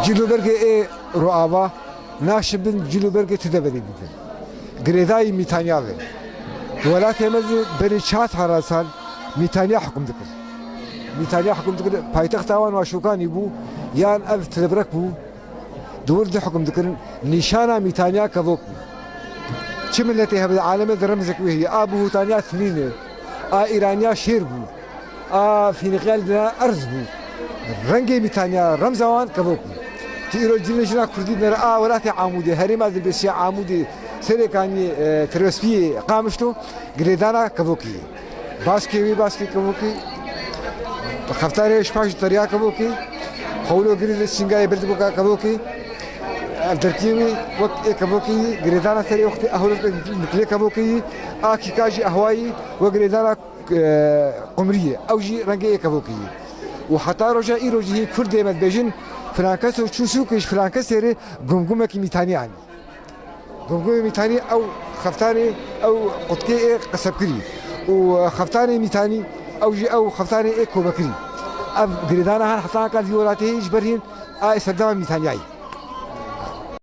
جلو برگه رعابا ناشبن جلو برگه تدبری دیدن گریدای میتانیاوه ولات همز بری چات هراسان میتانیا حکم دکن میتانیا حکم دکن پایتخت آوان واشوکانی بو یان اف تدبرک بو دور ده حکم دکن نشانه میتانیا کبوک چه ملتی هم العالم درمزك وهي ابو تانيا ثمينه ايرانيا شير بو فينيقيال دنا ارز بو رنگي ميتانيا رمزوان كبوك تيرو جنجنا كردي نرا ولاتي عمودي هريم از بيسيا عمودي سريكاني ترسبي قامشتو غريدانا كبوكي باسكي كبوكي خفتاري شپاش تريا كبوكي خولو غريد سينغاي بلدبوكا كبوكي التركيبي وقت كبوكي غريدانا سري وقت اهولك نكلي كبوكي اكي كاجي اهواي وغريدانا قمريه اوجي رنگي كبوكي وحتى رجا ايروجي كرد مد بيجن فرانكس وشوسوكش فرانكس سري غمغمك ميتاني يعني غمغم ميتاني او خفتاني او قطكي قسبكري وخفتاني ميتاني اوجي او خفتاني كوبكري اب غريدانا حتى كان في ولاته جبرين اي صدام ميتانياي